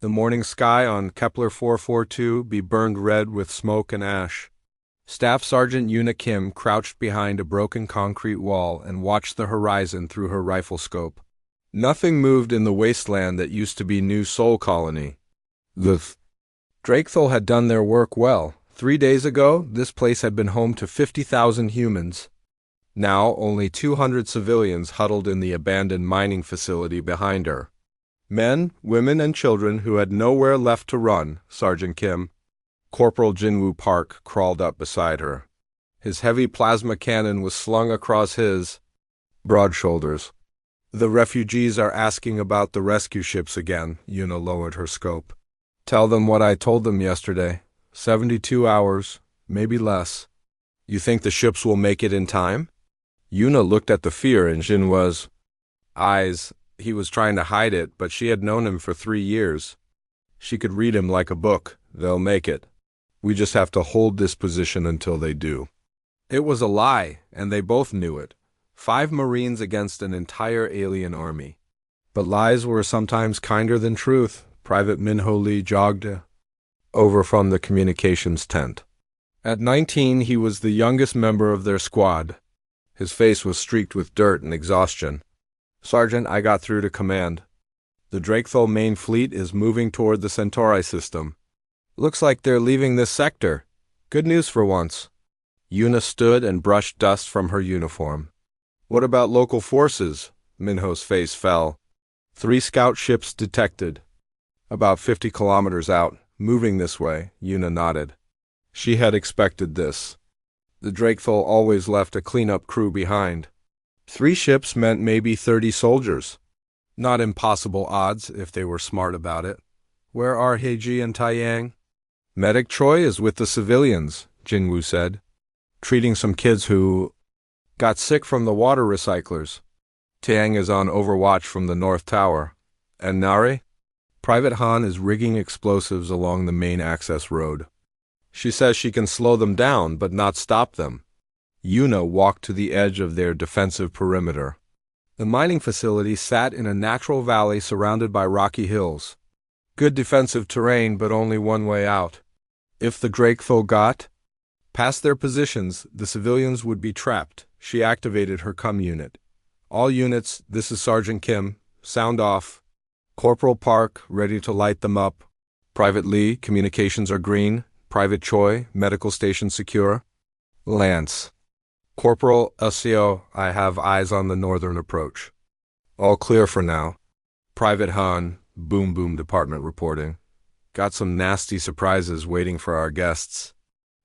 The morning sky on Kepler 442 be burned red with smoke and ash. Staff Sergeant Una Kim crouched behind a broken concrete wall and watched the horizon through her rifle scope. Nothing moved in the wasteland that used to be New Sol Colony. The Drakethul had done their work well. 3 days ago, this place had been home to 50,000 humans. Now, only 200 civilians huddled in the abandoned mining facility behind her. Men, women, and children who had nowhere left to run, Sergeant Kim. Corporal Jinwoo Park crawled up beside her. His heavy plasma cannon was slung across his broad shoulders. The refugees are asking about the rescue ships again, Una lowered her scope. Tell them what I told them yesterday. 72 hours, maybe less. You think the ships will make it in time? Una looked at the fear in Jinwoo's eyes. He was trying to hide it, but she had known him for 3 years. She could read him like a book. They'll make it. We just have to hold this position until they do. It was a lie, and they both knew it. 5 Marines against an entire alien army. But lies were sometimes kinder than truth. Private Minho Lee jogged over from the communications tent. At 19, he was the youngest member of their squad. His face was streaked with dirt and exhaustion. Sergeant, I got through to command. The Drakethul main fleet is moving toward the Centauri system. Looks like they're leaving this sector. Good news for once. Una stood and brushed dust from her uniform. What about local forces? Minho's face fell. 3 scout ships detected. About 50 kilometers out, moving this way, Una nodded. She had expected this. The Drakethul always left a cleanup crew behind. 3 ships meant maybe 30 soldiers. Not impossible odds if they were smart about it. Where are Heiji and Taiyang? Medic Choi is with the civilians, Jinwoo said. Treating some kids who got sick from the water recyclers. Taiyang is on overwatch from the North Tower. And Nari? Private Han is rigging explosives along the main access road. She says she can slow them down, but not stop them. Una walked to the edge of their defensive perimeter. The mining facility sat in a natural valley surrounded by rocky hills. Good defensive terrain, but only one way out. If the Drakethul got past their positions, the civilians would be trapped. She activated her COM unit. All units, this is Sergeant Kim. Sound off. Corporal Park, ready to light them up. Private Lee, communications are green. Private Choi, medical station secure. Lance. Corporal Usio, I have eyes on the northern approach. All clear for now. Private Han, boom department reporting. Got some nasty surprises waiting for our guests.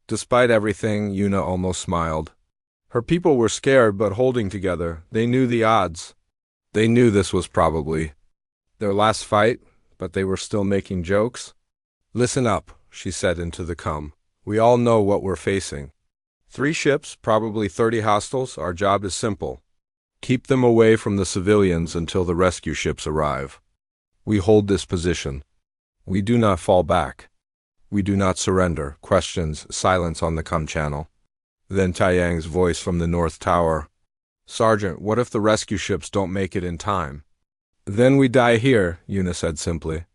Despite everything, Una almost smiled. Her people were scared but holding together. They knew the odds. They knew this was probably their last fight, but they were still making jokes. Listen up, she said into the COM. We all know what we're facing. 3 ships, probably 30 hostiles. Our job is simple. Keep them away from the civilians until the rescue ships arrive. We hold this position. We do not fall back. We do not surrender. Questions, silence on the COM channel. Then Taiyang's voice from the North Tower. Sergeant, what if the rescue ships don't make it in time? Then we die here, Una said simply.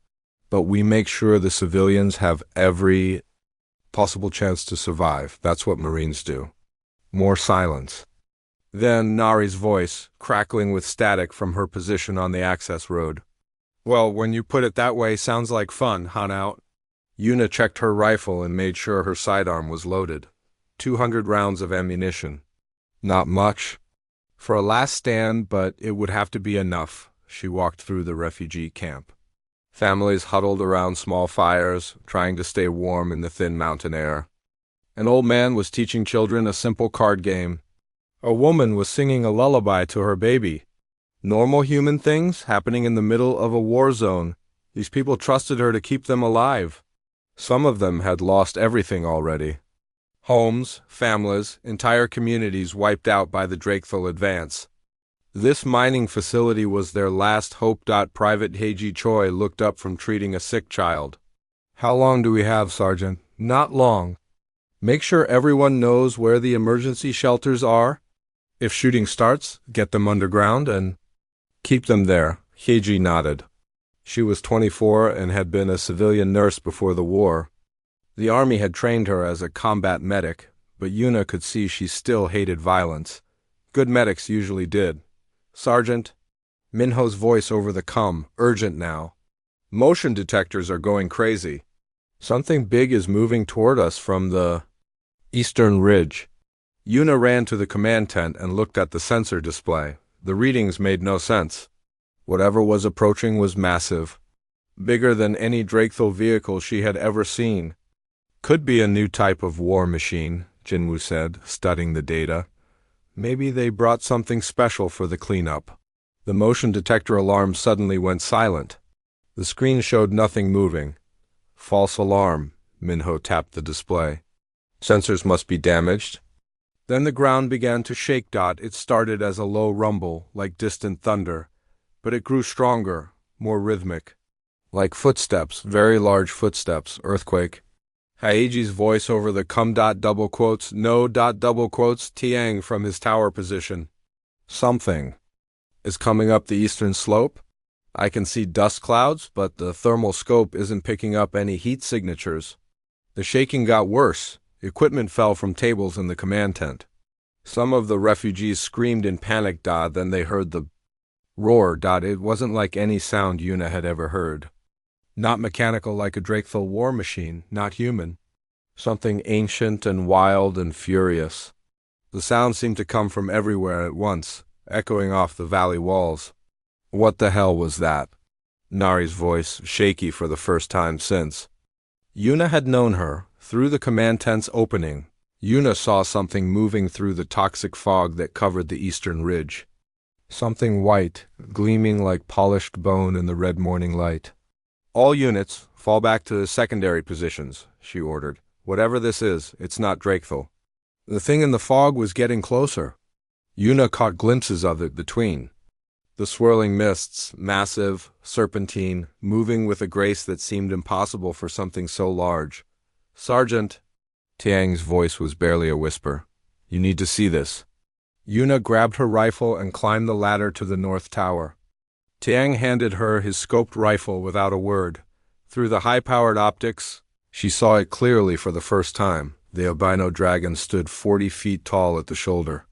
But we make sure the civilians have every possible chance to survive. That's what Marines do. More silence. Then Nari's voice, crackling with static from her position on the access road. Well, when you put it that way, sounds like fun, Han out. Una checked her rifle and made sure her sidearm was loaded. 200 rounds of ammunition. Not much. For a last stand, but it would have to be enough. She walked through the refugee camp. Families huddled around small fires, trying to stay warm in the thin mountain air. An old man was teaching children a simple card game. A woman was singing a lullaby to her baby. Normal human things happening in the middle of a war zone. These people trusted her to keep them alive. Some of them had lost everything already. Homes, families, entire communities wiped out by the Drakethul advance. This mining facility was their last hope. Private Heiji Choi looked up from treating a sick child. How long do we have, Sergeant? Not long. Make sure everyone knows where the emergency shelters are. If shooting starts, get them underground and keep them there. Heiji nodded. She was 24 and had been a civilian nurse before the war. The army had trained her as a combat medic, but Yuna could see she still hated violence. Good medics usually did. "Sergeant?" Minho's voice over the comm, urgent now. "Motion detectors are going crazy. Something big is moving toward us from the eastern ridge." Yuna ran to the command tent and looked at the sensor display. The readings made no sense. Whatever was approaching was massive, bigger than any Drakethel vehicle she had ever seen. "Could be a new type of war machine," Jinwoo said, studying the data. "Maybe they brought something special for the cleanup." The motion detector alarm suddenly went silent. The screen showed nothing moving. "False alarm," Minho tapped the display. "Sensors must be damaged." Then the ground began to shake. It started as a low rumble, like distant thunder, but it grew stronger, more rhythmic. Like footsteps, very large footsteps, earthquake. Haeji's voice over the double quotes, no double quotes, Tiang from his tower position. "Something is coming up the eastern slope. I can see dust clouds, but the thermal scope isn't picking up any heat signatures." The shaking got worse. Equipment fell from tables in the command tent. Some of the refugees screamed in panic. Then they heard the roar. It wasn't like any sound Yuna had ever heard. Not mechanical like a Drakethel war machine, not human. Something ancient and wild and furious. The sound seemed to come from everywhere at once, echoing off the valley walls. "What the hell was that?" Nari's voice, shaky for the first time since. Yuna had known her. Through the command tent's opening, Yuna saw something moving through the toxic fog that covered the eastern ridge. Something white, gleaming like polished bone in the red morning light. "All units, fall back to secondary positions," she ordered. "Whatever this is, it's not Drakethel." The thing in the fog was getting closer. Yuna caught glimpses of it between. The swirling mists, massive, serpentine, moving with a grace that seemed impossible for something so large. "Sergeant," Tiang's voice was barely a whisper. "You need to see this." Yuna grabbed her rifle and climbed the ladder to the north tower. Tiang handed her his scoped rifle without a word. Through the high-powered optics, she saw it clearly for the first time. The albino dragon stood 40 feet tall at the shoulder.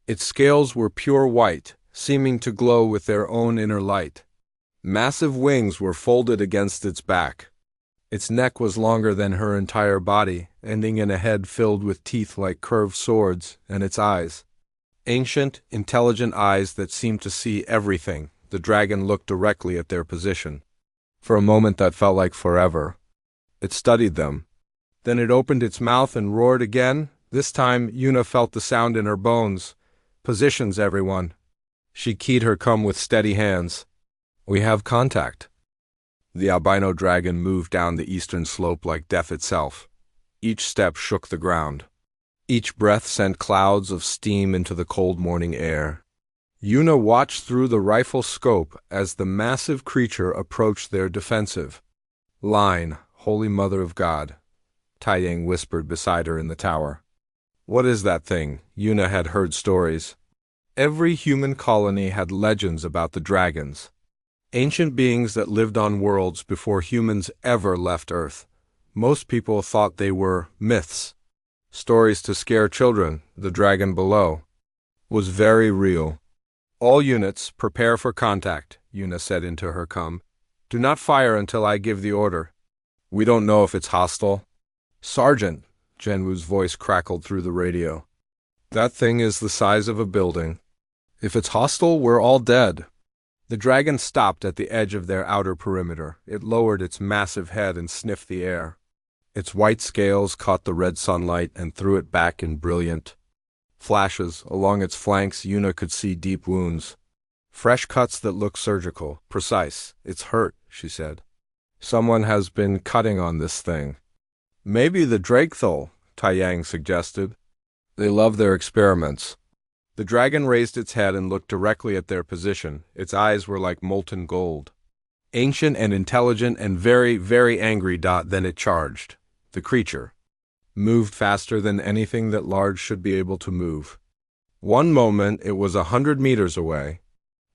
Its scales were pure white, seeming to glow with their own inner light. Massive wings were folded against its back. Its neck was longer than her entire body, ending in a head filled with teeth like curved swords, and its eyes. Ancient, intelligent eyes that seemed to see everything. The dragon looked directly at their position. For a moment that felt like forever. It studied them. Then it opened its mouth and roared again. This time, Yuna felt the sound in her bones. "Positions, everyone." She keyed her comm with steady hands. "We have contact." The albino dragon moved down the eastern slope like death itself. Each step shook the ground. Each breath sent clouds of steam into the cold morning air. Yuna watched through the rifle scope as the massive creature approached their defensive line. "Holy Mother of God," Taiyang whispered beside her in the tower. "What is that thing?" Yuna had heard stories. Every human colony had legends about the dragons. Ancient beings that lived on worlds before humans ever left Earth. Most people thought they were myths. Stories to scare children. The dragon below was very real. "All units, prepare for contact," Yuna said into her comm. "Do not fire until I give the order. We don't know if it's hostile." "Sergeant," Jinwoo's voice crackled through the radio. "That thing is the size of a building. If it's hostile, we're all dead." The dragon stopped at the edge of their outer perimeter. It lowered its massive head and sniffed the air. Its white scales caught the red sunlight and threw it back in brilliant flashes. Along its flanks, Yuna could see deep wounds. Fresh cuts that looked surgical, precise. "It's hurt," she said. "Someone has been cutting on this thing." "Maybe the Drakethel," Taiyang suggested. "They love their experiments." The dragon raised its head and looked directly at their position. Its eyes were like molten gold. Ancient and intelligent and very, very angry. Then it charged. The creature moved faster than anything that large should be able to move. One moment it was 100 meters away.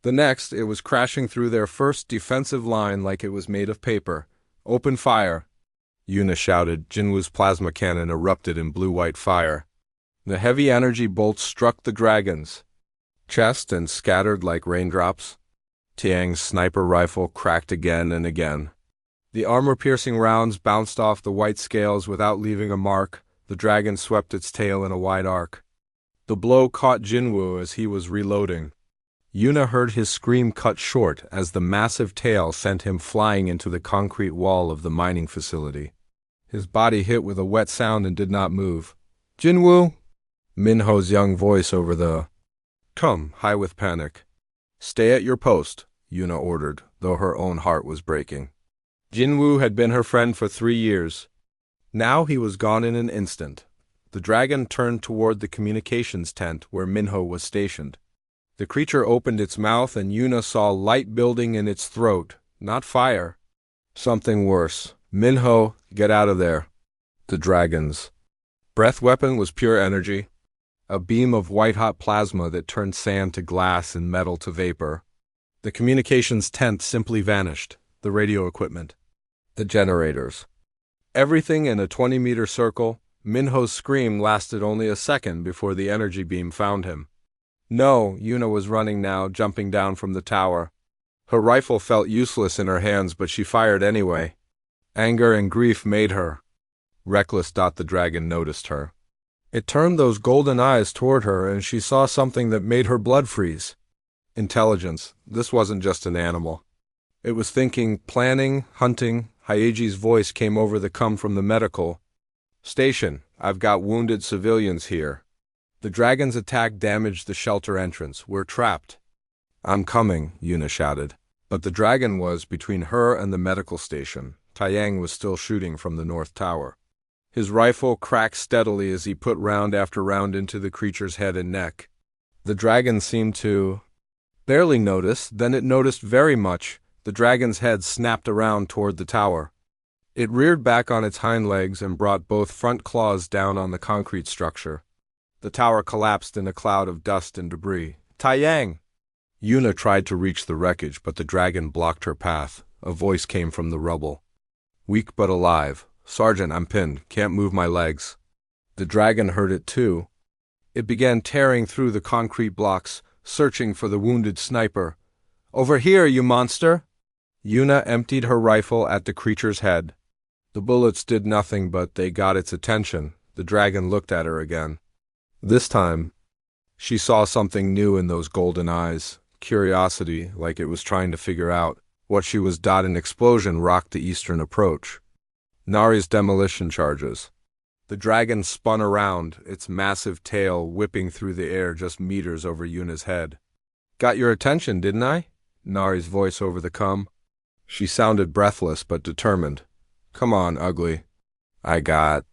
The next, it was crashing through their first defensive line like it was made of paper. "Open fire!" Yuna shouted. Jinwoo's plasma cannon erupted in blue-white fire. The heavy energy bolts struck the dragon's chest and scattered like raindrops. Tiang's sniper rifle cracked again and again. The armor-piercing rounds bounced off the white scales without leaving a mark. The dragon swept its tail in a wide arc. The blow caught Jinwoo as he was reloading. Yuna heard his scream cut short as the massive tail sent him flying into the concrete wall of the mining facility. His body hit with a wet sound and did not move. "Jinwoo!" Minho's young voice over the "Come," high with panic. "Stay at your post," Yuna ordered, though her own heart was breaking. Jinwoo had been her friend for 3 years. Now he was gone in an instant. The dragon turned toward the communications tent where Minho was stationed. The creature opened its mouth and Yuna saw light building in its throat, not fire. Something worse. "Minho, get out of there." The dragon's breath weapon was pure energy, a beam of white-hot plasma that turned sand to glass and metal to vapor. The communications tent simply vanished, the radio equipment, the generators. Everything in a 20-meter circle. Minho's scream lasted only a second before the energy beam found him. No, Yuna was running now, jumping down from the tower. Her rifle felt useless in her hands, but she fired anyway. Anger and grief made her reckless. The dragon noticed her. It turned those golden eyes toward her, and she saw something that made her blood freeze. Intelligence. This wasn't just an animal. It was thinking, planning, hunting. Hyeji's voice came over the come from the medical station. "I've got wounded civilians here." The dragon's attack damaged the shelter entrance. "We're trapped." "I'm coming," Yuna shouted. But the dragon was between her and the medical station. Taiyang was still shooting from the north tower. His rifle cracked steadily as he put round after round into the creature's head and neck. The dragon seemed to barely notice, then it noticed very much. The dragon's head snapped around toward the tower. It reared back on its hind legs and brought both front claws down on the concrete structure. The tower collapsed in a cloud of dust and debris. "Taiyang!" Yuna tried to reach the wreckage, but the dragon blocked her path. A voice came from the rubble. "Weak but alive. Sergeant, I'm pinned. Can't move my legs." The dragon heard it too. It began tearing through the concrete blocks, searching for the wounded sniper. "Over here, you monster!" Yuna emptied her rifle at the creature's head. The bullets did nothing, but they got its attention. The dragon looked at her again. This time, she saw something new in those golden eyes. Curiosity, like it was trying to figure out what she was. An explosion rocked the eastern approach. Nari's demolition charges. The dragon spun around, its massive tail whipping through the air just meters over Yuna's head. "Got your attention, didn't I?" Nari's voice over the come. She sounded breathless but determined. "Come on, ugly." "I got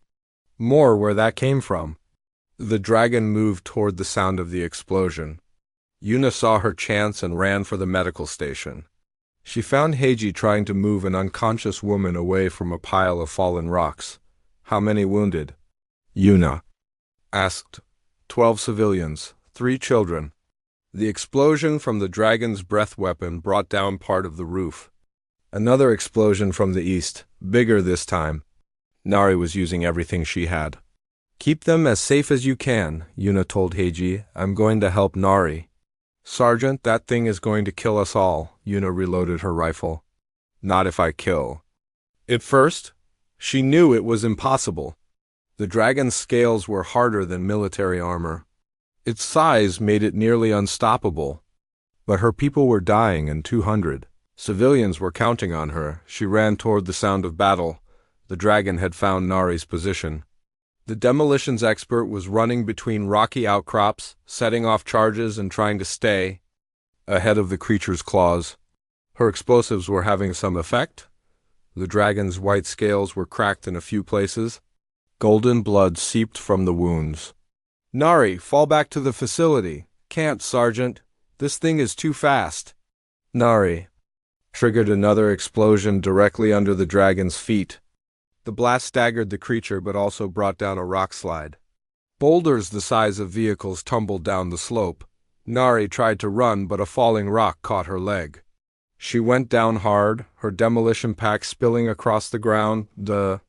more where that came from." The dragon moved toward the sound of the explosion. Yuna saw her chance and ran for the medical station. She found Heiji trying to move an unconscious woman away from a pile of fallen rocks. "How many wounded?" Yuna asked. 12 civilians, 3 children." The explosion from the dragon's breath weapon brought down part of the roof. Another explosion from the east, bigger this time. Nari was using everything she had. "Keep them as safe as you can," Yuna told Heiji. "I'm going to help Nari." "Sergeant, that thing is going to kill us all." Yuna reloaded her rifle. "Not if I kill." At first, she knew it was impossible. The dragon's scales were harder than military armor. Its size made it nearly unstoppable. But her people were dying, and 200 civilians were counting on her. She ran toward the sound of battle. The dragon had found Nari's position. The demolitions expert was running between rocky outcrops, setting off charges and trying to stay ahead of the creature's claws. Her explosives were having some effect. The dragon's white scales were cracked in a few places. Golden blood seeped from the wounds. "Nari, fall back to the facility." "Can't, Sergeant. This thing is too fast." Nari triggered another explosion directly under the dragon's feet. The blast staggered the creature but also brought down a rock slide. Boulders the size of vehicles tumbled down the slope. Nari tried to run, but a falling rock caught her leg. She went down hard, her demolition pack spilling across the ground. The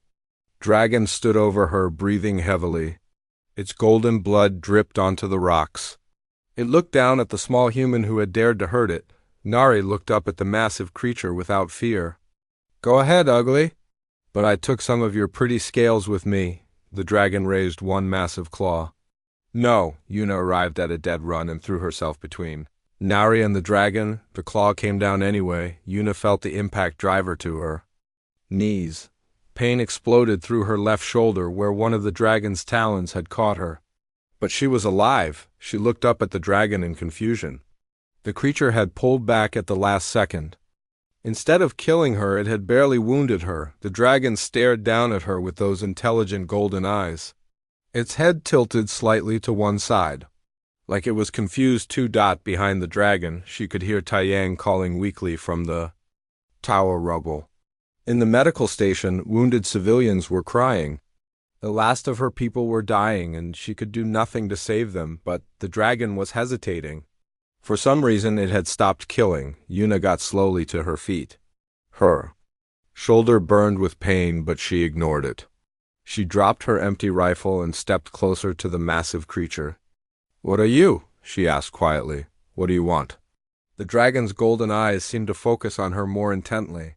dragon stood over her, breathing heavily. Its golden blood dripped onto the rocks. It looked down at the small human who had dared to hurt it. Nari looked up at the massive creature without fear. "Go ahead, ugly." "But I took some of your pretty scales with me." The dragon raised one massive claw. "No." Yuna arrived at a dead run and threw herself between Nari and the dragon. The claw came down anyway. Yuna felt the impact drive her to her knees. Pain exploded through her left shoulder where one of the dragon's talons had caught her. But she was alive. She looked up at the dragon in confusion. The creature had pulled back at the last second. Instead of killing her, it had barely wounded her. The dragon stared down at her with those intelligent golden eyes. Its head tilted slightly to one side. Like it was confused. Behind the dragon, she could hear Taiyang calling weakly from the tower rubble. In the medical station, wounded civilians were crying. The last of her people were dying, and she could do nothing to save them, but the dragon was hesitating. For some reason, it had stopped killing. Yuna got slowly to her feet. Her shoulder burned with pain, but she ignored it. She dropped her empty rifle and stepped closer to the massive creature. "What are you?" she asked quietly. "What do you want?" The dragon's golden eyes seemed to focus on her more intently.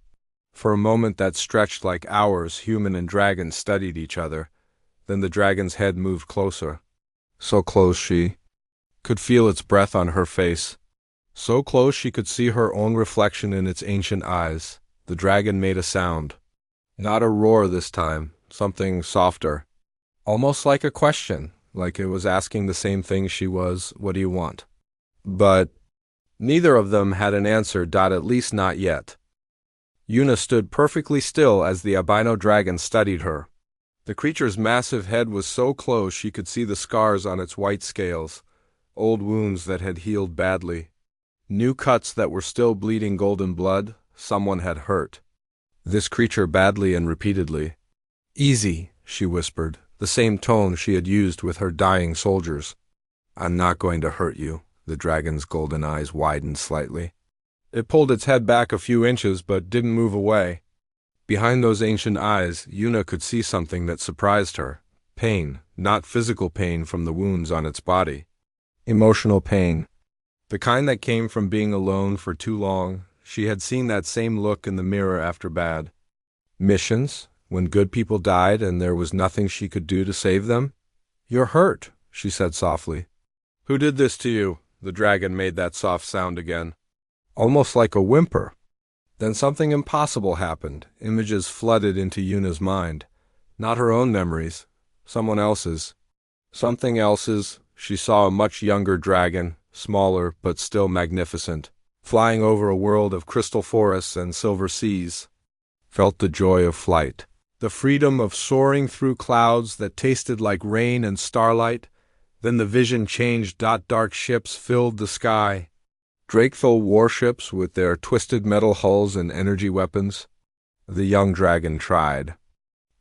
For a moment that stretched like hours, human and dragon studied each other. Then the dragon's head moved closer. So close she could feel its breath on her face. So close she could see her own reflection in its ancient eyes. The dragon made a sound. Not a roar this time, something softer. Almost like a question, like it was asking the same thing she was, "What do you want?" But neither of them had an answer, at least not yet. Yuna stood perfectly still as the albino dragon studied her. The creature's massive head was so close she could see the scars on its white scales, old wounds that had healed badly, new cuts that were still bleeding golden blood. Someone had hurt this creature badly and repeatedly. "Easy," she whispered, the same tone she had used with her dying soldiers. "I'm not going to hurt you." The dragon's golden eyes widened slightly. It pulled its head back a few inches but didn't move away. Behind those ancient eyes, Yuna could see something that surprised her. Pain, not physical pain from the wounds on its body. Emotional pain. The kind that came from being alone for too long. She had seen that same look in the mirror after bad missions, when good people died and there was nothing she could do to save them. "You're hurt," she said softly. "Who did this to you?" The dragon made that soft sound again, almost like a whimper. Then something impossible happened. Images flooded into Yuna's mind. Not her own memories, someone else's. Something else's. She saw a much younger dragon, smaller but still magnificent, flying over a world of crystal forests and silver seas. Felt the joy of flight, the freedom of soaring through clouds that tasted like rain and starlight. Then the vision changed. Dark ships filled the sky. Drakethal warships with their twisted metal hulls and energy weapons. The young dragon tried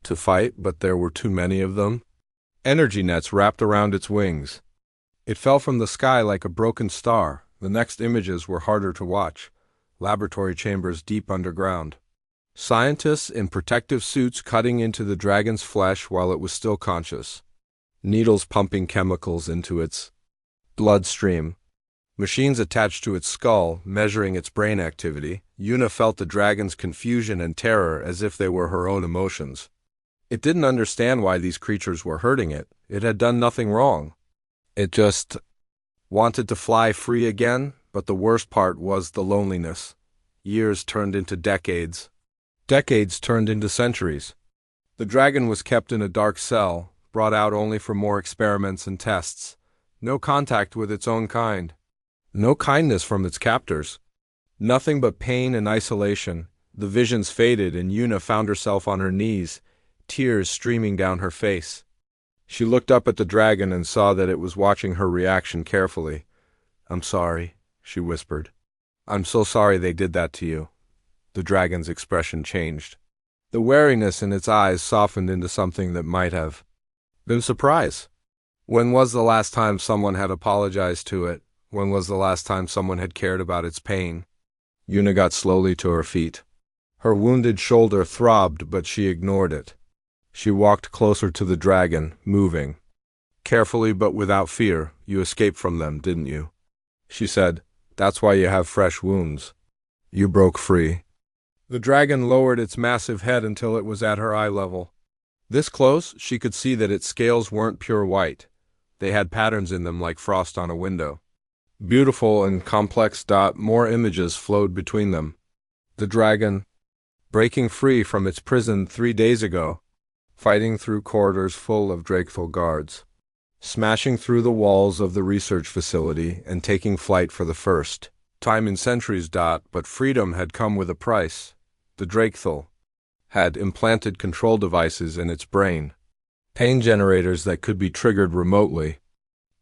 to fight, but there were too many of them. Energy nets wrapped around its wings. It fell from the sky like a broken star. The next images were harder to watch. Laboratory chambers deep underground. Scientists in protective suits cutting into the dragon's flesh while it was still conscious. Needles pumping chemicals into its bloodstream. Machines attached to its skull, measuring its brain activity. Yuna felt the dragon's confusion and terror as if they were her own emotions. It didn't understand why these creatures were hurting it. It had done nothing wrong. It just wanted to fly free again, but the worst part was the loneliness. Years turned into decades. Decades turned into centuries. The dragon was kept in a dark cell, brought out only for more experiments and tests. No contact with its own kind. No kindness from its captors. Nothing but pain and isolation. The visions faded and Yuna found herself on her knees, tears streaming down her face. She looked up at the dragon and saw that it was watching her reaction carefully. "I'm sorry," she whispered. "I'm so sorry they did that to you." The dragon's expression changed. The wariness in its eyes softened into something that might have been surprise. When was the last time someone had apologized to it? When was the last time someone had cared about its pain? Yuna got slowly to her feet. Her wounded shoulder throbbed, but she ignored it. She walked closer to the dragon, moving. Carefully but without fear. You escaped from them, didn't you? She said, that's why you have fresh wounds. You broke free. The dragon lowered its massive head until it was at her eye level. This close, she could see that its scales weren't pure white. They had patterns in them like frost on a window. Beautiful and complex. More images flowed between them. The dragon, breaking free from its prison 3 days ago, fighting through corridors full of Drakethal guards, smashing through the walls of the research facility and taking flight for the first time in centuries. But freedom had come with a price. The Drakethal had implanted control devices in its brain, pain generators that could be triggered remotely.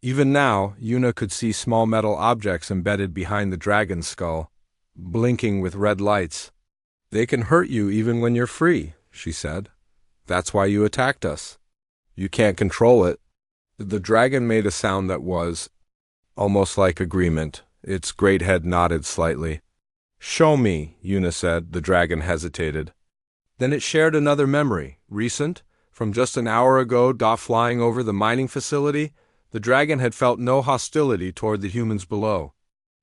Even now, Yuna could see small metal objects embedded behind the dragon's skull, blinking with red lights. They can hurt you even when you're free, she said. That's why you attacked us. You can't control it. The dragon made a sound that was almost like agreement. Its great head nodded slightly. Show me, Yuna said. The dragon hesitated. Then it shared another memory, recent, from just an hour ago. Flying over the mining facility, the dragon had felt no hostility toward the humans below.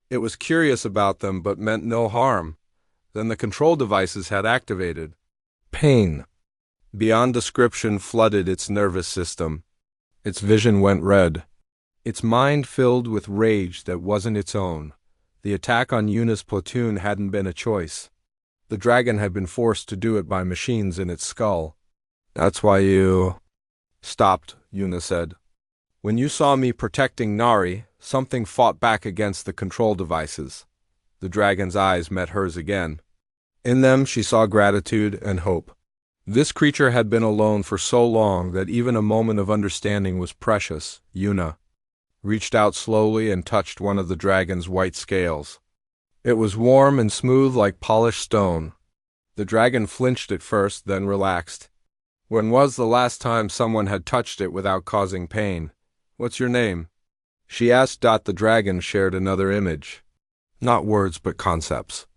It was curious about them but meant no harm. Then the control devices had activated. Pain, beyond description, flooded its nervous system. Its vision went red. Its mind filled with rage that wasn't its own. The attack on Yuna's platoon hadn't been a choice. The dragon had been forced to do it by machines in its skull. That's why you stopped, Yuna said. When you saw me protecting Nari, something fought back against the control devices. The dragon's eyes met hers again. In them she saw gratitude and hope. This creature had been alone for so long that even a moment of understanding was precious. Yuna reached out slowly and touched one of the dragon's white scales. It was warm and smooth like polished stone. The dragon flinched at first, then relaxed. When was the last time someone had touched it without causing pain? What's your name? She asked. The dragon shared another image. Not words, but concepts.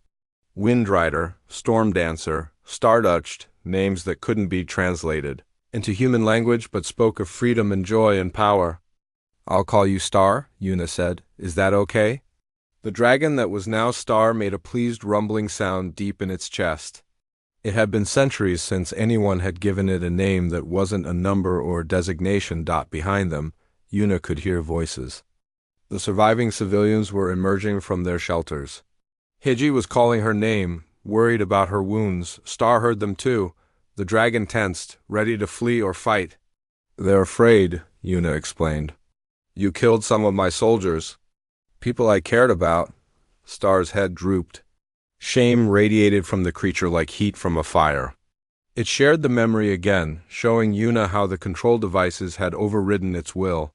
Windrider, Storm Dancer, Stardust, names that couldn't be translated into human language but spoke of freedom and joy and power. I'll call you Star, Yuna said. Is that okay? The dragon that was now Star made a pleased rumbling sound deep in its chest. It had been centuries since anyone had given it a name that wasn't a number or designation. Behind them, Yuna could hear voices. The surviving civilians were emerging from their shelters. Hiji was calling her name, worried about her wounds. Star heard them too. The dragon tensed, ready to flee or fight. They're afraid, Yuna explained. You killed some of my soldiers. People I cared about. Star's head drooped. Shame radiated from the creature like heat from a fire. It shared the memory again, showing Yuna how the control devices had overridden its will.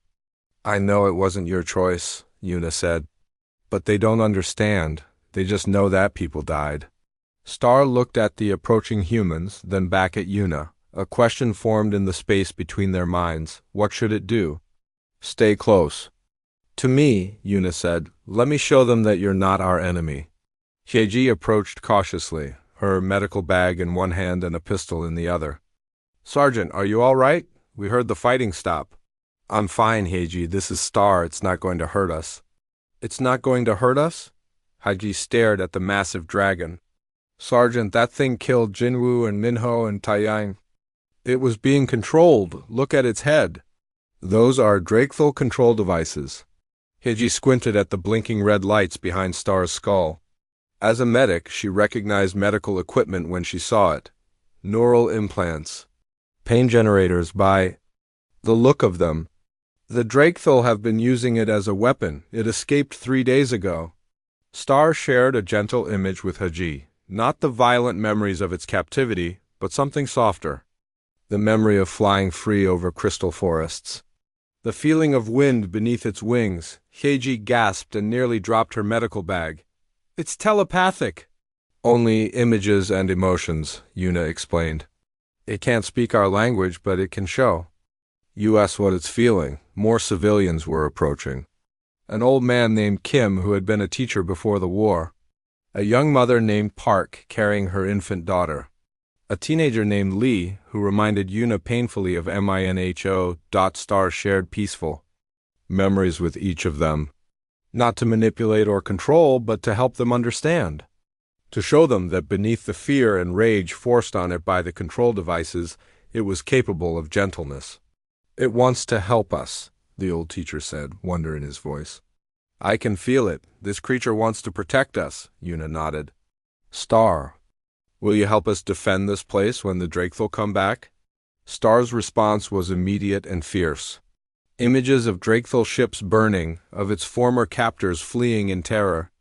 I know it wasn't your choice, Yuna said. But they don't understand. They just know that people died. Star looked at the approaching humans, then back at Yuna. A question formed in the space between their minds. What should it do? Stay close. To me, Yuna said. Let me show them that you're not our enemy. Heiji approached cautiously, her medical bag in one hand and a pistol in the other. Sergeant, are you all right? We heard the fighting stop. I'm fine, Heiji. This is Star. It's not going to hurt us. It's not going to hurt us? Heiji stared at the massive dragon. Sergeant, that thing killed Jinwoo and Minho and Taiyang. It was being controlled. Look at its head. Those are Drakethal control devices. Heiji squinted at the blinking red lights behind Star's skull. As a medic, she recognized medical equipment when she saw it. Neural implants. Pain generators by the look of them. The Drakethal have been using it as a weapon. It escaped 3 days ago. Star shared a gentle image with Haji. Not the violent memories of its captivity, but something softer. The memory of flying free over crystal forests. The feeling of wind beneath its wings. Heiji gasped and nearly dropped her medical bag. It's telepathic. Only images and emotions, Yuna explained. It can't speak our language, but it can show. You ask what it's feeling. More civilians were approaching. An old man named Kim who had been a teacher before the war. A young mother named Park carrying her infant daughter. A teenager named Lee who reminded Yuna painfully of Minho. Star shared peaceful memories with each of them. Not to manipulate or control, but to help them understand. To show them that beneath the fear and rage forced on it by the control devices, it was capable of gentleness. "It wants to help us," the old teacher said, wonder in his voice. "I can feel it. This creature wants to protect us," Yuna nodded. "Star, will you help us defend this place when the Drakethel come back?" Star's response was immediate and fierce. Images of Drakethel ships burning, of its former captors fleeing in terror,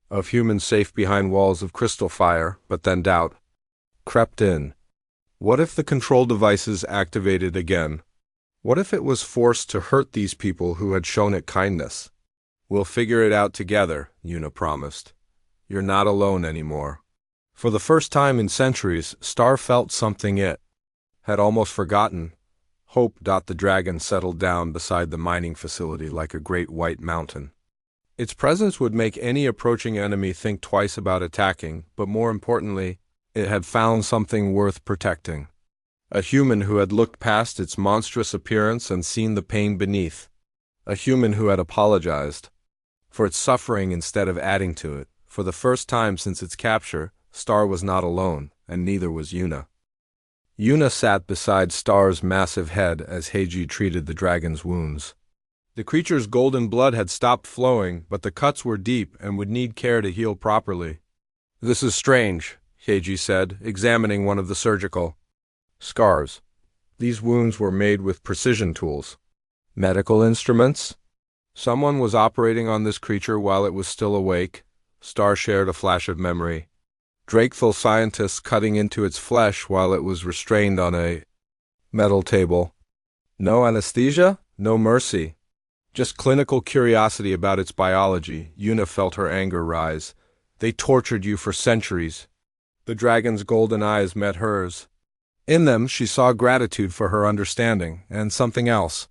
of humans safe behind walls of crystal fire, but then doubt crept in. What if the control devices activated again? What if it was forced to hurt these people who had shown it kindness? "We'll figure it out together," Yuna promised. "You're not alone anymore." For the first time in centuries, Star felt something it had almost forgotten. Hope. The dragon settled down beside the mining facility like a great white mountain. Its presence would make any approaching enemy think twice about attacking, but more importantly, it had found something worth protecting. A human who had looked past its monstrous appearance and seen the pain beneath. A human who had apologized for its suffering instead of adding to it. For the first time since its capture, Star was not alone, and neither was Yuna. Yuna sat beside Star's massive head as Heiji treated the dragon's wounds. The creature's golden blood had stopped flowing, but the cuts were deep and would need care to heal properly. "This is strange," Heiji said, examining one of the surgical scars. These wounds were made with precision tools. Medical instruments? Someone was operating on this creature while it was still awake. Star shared a flash of memory. Drakethel scientists cutting into its flesh while it was restrained on a metal table. No anesthesia, no mercy. Just clinical curiosity about its biology. Yuna felt her anger rise. They tortured you for centuries. The dragon's golden eyes met hers. In them she saw gratitude for her understanding, and something else.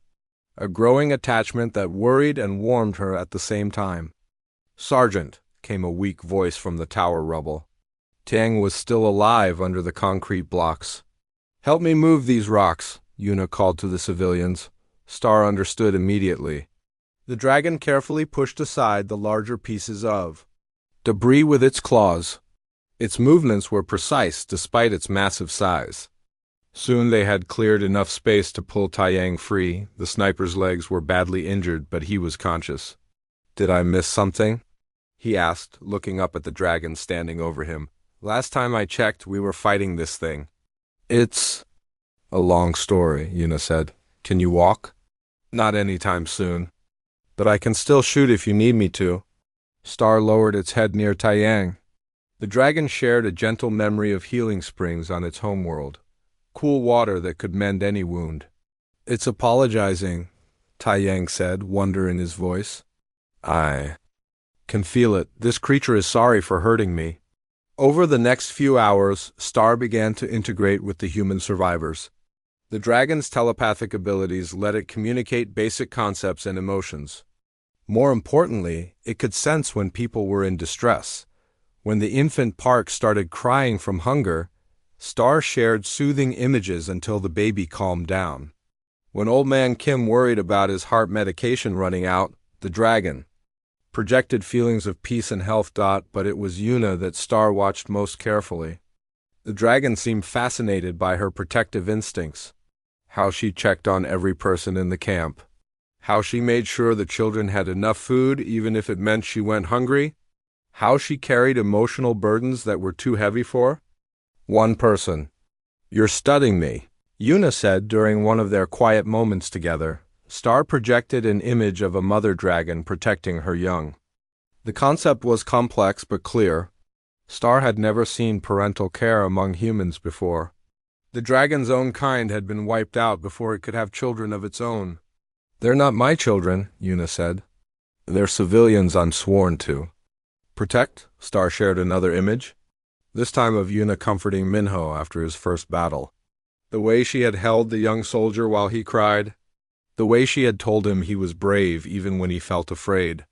A growing attachment that worried and warmed her at the same time. "Sergeant," came a weak voice from the tower rubble. Tang was still alive under the concrete blocks. "Help me move these rocks," Yuna called to the civilians. Star understood immediately. The dragon carefully pushed aside the larger pieces of debris with its claws. Its movements were precise despite its massive size. Soon they had cleared enough space to pull Taiyang free. The sniper's legs were badly injured, but he was conscious. "Did I miss something?" he asked, looking up at the dragon standing over him. "Last time I checked, we were fighting this thing." "It's a long story," Yuna said. "Can you walk?" "Not anytime soon. But I can still shoot if you need me to." Star lowered its head near Taiyang. The dragon shared a gentle memory of healing springs on its homeworld. Cool water that could mend any wound. "It's apologizing," Taiyang said, wonder in his voice. "I can feel it. This creature is sorry for hurting me." Over the next few hours, Star began to integrate with the human survivors. The dragon's telepathic abilities let it communicate basic concepts and emotions. More importantly, it could sense when people were in distress. When the infant Park started crying from hunger, Star shared soothing images until the baby calmed down. When old man Kim worried about his heart medication running out, the dragon projected feelings of peace and health. But it was Yuna that Star watched most carefully. The dragon seemed fascinated by her protective instincts. How she checked on every person in the camp. How she made sure the children had enough food even if it meant she went hungry. How she carried emotional burdens that were too heavy for one person. "You're studying me," Yuna said during one of their quiet moments together. Star projected an image of a mother dragon protecting her young. The concept was complex but clear. Star had never seen parental care among humans before. The dragon's own kind had been wiped out before it could have children of its own. "They're not my children," Yuna said. "They're civilians I'm sworn to protect." Star shared another image, this time of Yuna comforting Minho after his first battle. The way she had held the young soldier while he cried. The way she had told him he was brave even when he felt afraid.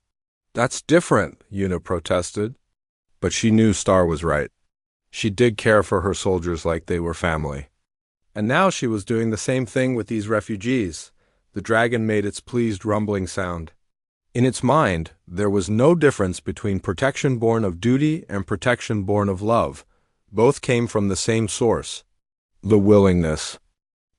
That's different, Yuna protested. But she knew Star was right. She did care for her soldiers like they were family. And now she was doing the same thing with these refugees. The dragon made its pleased rumbling sound. In its mind, there was no difference between protection born of duty and protection born of love. Both came from the same source. The willingness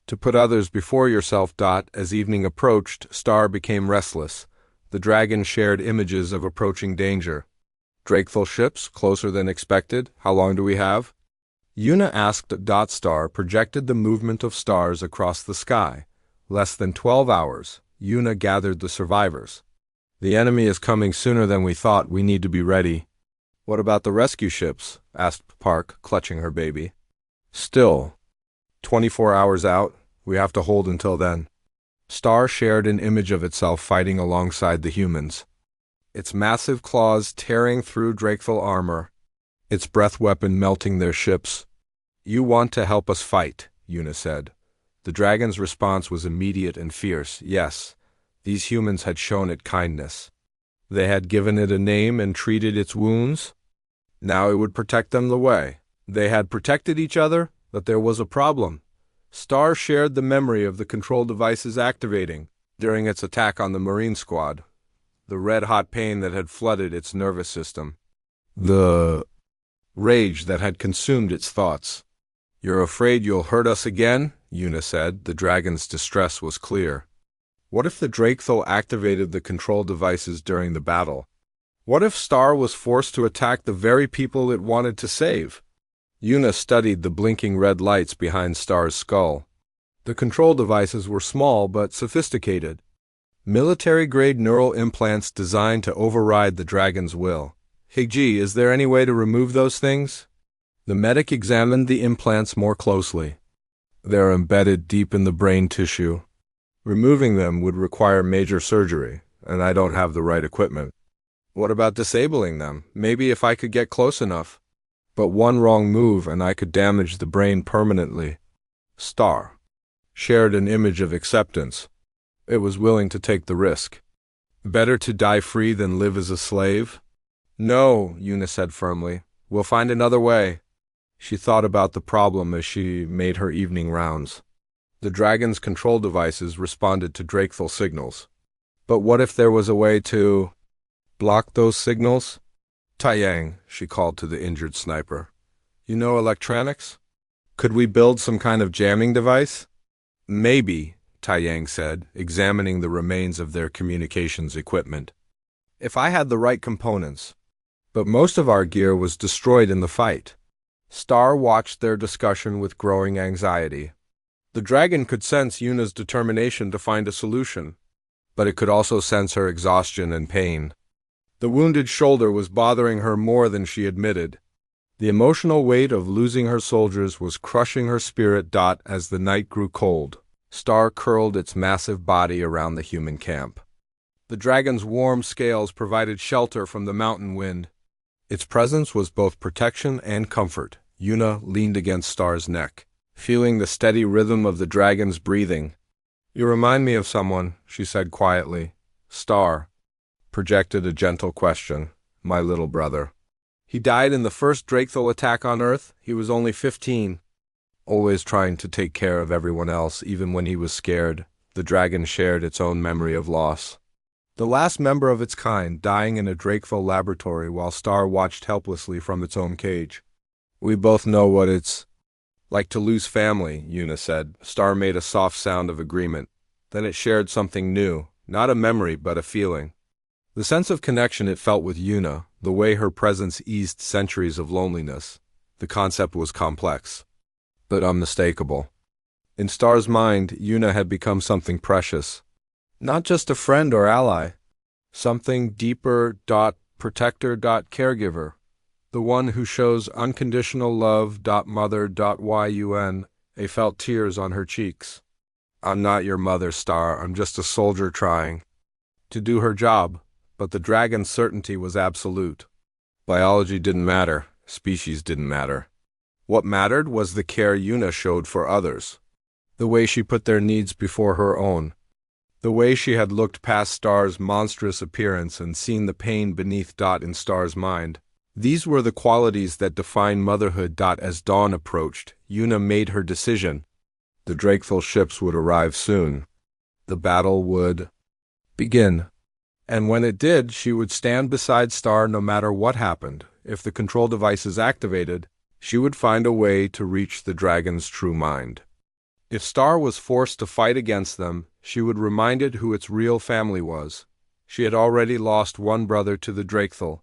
to put others before yourself. As evening approached, Star became restless. The dragon shared images of approaching danger. Drakethel ships, closer than expected. How long do we have? Yuna asked. Star projected the movement of stars across the sky. Less than 12 hours. Yuna gathered the survivors. The enemy is coming sooner than we thought. We need to be ready. What about the rescue ships? Asked Park, clutching her baby. Still, 24 hours out. We have to hold until then. Star shared an image of itself fighting alongside the humans. Its massive claws tearing through Drakethel armor. Its breath weapon melting their ships. You want to help us fight, Yuna said. The dragon's response was immediate and fierce. Yes, these humans had shown it kindness. They had given it a name and treated its wounds. Now it would protect them the way. They had protected each other, but there was a problem. Star shared the memory of the control devices activating during its attack on the Marine squad. The red-hot pain that had flooded its nervous system. The rage that had consumed its thoughts. You're afraid you'll hurt us again? Yuna said. The dragon's distress was clear. What if the Drakethel activated the control devices during the battle? What if Star was forced to attack the very people it wanted to save? Yuna studied the blinking red lights behind Star's skull. The control devices were small but sophisticated. Military-grade neural implants designed to override the dragon's will. Higji, is there any way to remove those things? The medic examined the implants more closely. They're embedded deep in the brain tissue. Removing them would require major surgery, and I don't have the right equipment. What about disabling them? Maybe if I could get close enough. But one wrong move and I could damage the brain permanently. Star shared an image of acceptance. It was willing to take the risk. Better to die free than live as a slave? No, Yuna said firmly. We'll find another way. She thought about the problem as she made her evening rounds. The dragon's control devices responded to Drakethel signals. But what if there was a way to block those signals? Taiyang, she called to the injured sniper. You know electronics? Could we build some kind of jamming device? Maybe, Taiyang said, examining the remains of their communications equipment. If I had the right components. But most of our gear was destroyed in the fight. Star watched their discussion with growing anxiety. The dragon could sense Yuna's determination to find a solution, but it could also sense her exhaustion and pain. The wounded shoulder was bothering her more than she admitted. The emotional weight of losing her soldiers was crushing her spirit. As the night grew cold, Star curled its massive body around the human camp. The dragon's warm scales provided shelter from the mountain wind. Its presence was both protection and comfort. Yuna leaned against Star's neck, feeling the steady rhythm of the dragon's breathing. You remind me of someone, she said quietly. Star projected a gentle question. My little brother. He died in the first Drakethel attack on Earth. He was only 15. Always trying to take care of everyone else, even when he was scared. The dragon shared its own memory of loss. The last member of its kind dying in a Drakethel laboratory while Star watched helplessly from its own cage. We both know what it's like to lose family, Yuna said. Star made a soft sound of agreement. Then it shared something new, not a memory but a feeling. The sense of connection it felt with Yuna, the way her presence eased centuries of loneliness. The concept was complex, but unmistakable. In Star's mind, Yuna had become something precious. Not just a friend or ally. Something deeper. Protector. Caregiver. The one who shows unconditional love. Mother. Yun. Felt tears on her cheeks. I'm not your mother, Star. I'm just a soldier trying to do her job. But the dragon's certainty was absolute. Biology didn't matter. Species didn't matter. What mattered was the care Yuna showed for others. The way she put their needs before her own. The way she had looked past Star's monstrous appearance and seen the pain beneath in Star's mind. These were the qualities that define motherhood. As dawn approached, Yuna made her decision. The Drakethel ships would arrive soon. The battle would begin. And when it did, she would stand beside Star no matter what happened. If the control devices activated, she would find a way to reach the dragon's true mind. If Star was forced to fight against them, she would remind it who its real family was. She had already lost one brother to the Drakethel.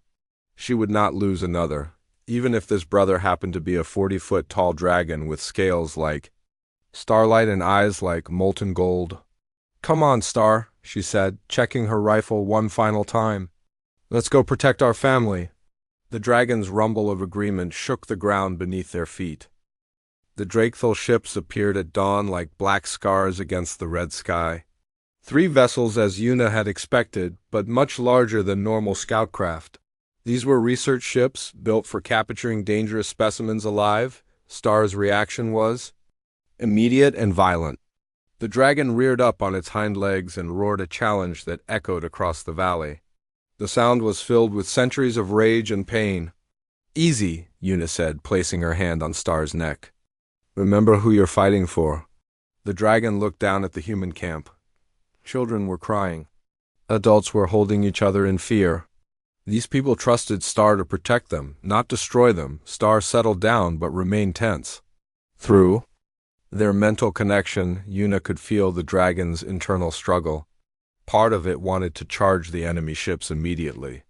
She would not lose another, even if this brother happened to be a 40-foot-tall dragon with scales like starlight and eyes like molten gold. "Come on, Star," she said, checking her rifle one final time. "Let's go protect our family." The dragon's rumble of agreement shook the ground beneath their feet. The Drakethel ships appeared at dawn like black scars against the red sky. 3 vessels as Yuna had expected, but much larger than normal scout craft. These were research ships, built for capturing dangerous specimens alive. Star's reaction was immediate and violent. The dragon reared up on its hind legs and roared a challenge that echoed across the valley. The sound was filled with centuries of rage and pain. "Easy," Yuna said, placing her hand on Star's neck. "Remember who you're fighting for." The dragon looked down at the human camp. Children were crying. Adults were holding each other in fear. These people trusted Star to protect them, not destroy them. Star settled down but remained tense. Through their mental connection, Yuna could feel the dragon's internal struggle. Part of it wanted to charge the enemy ships immediately.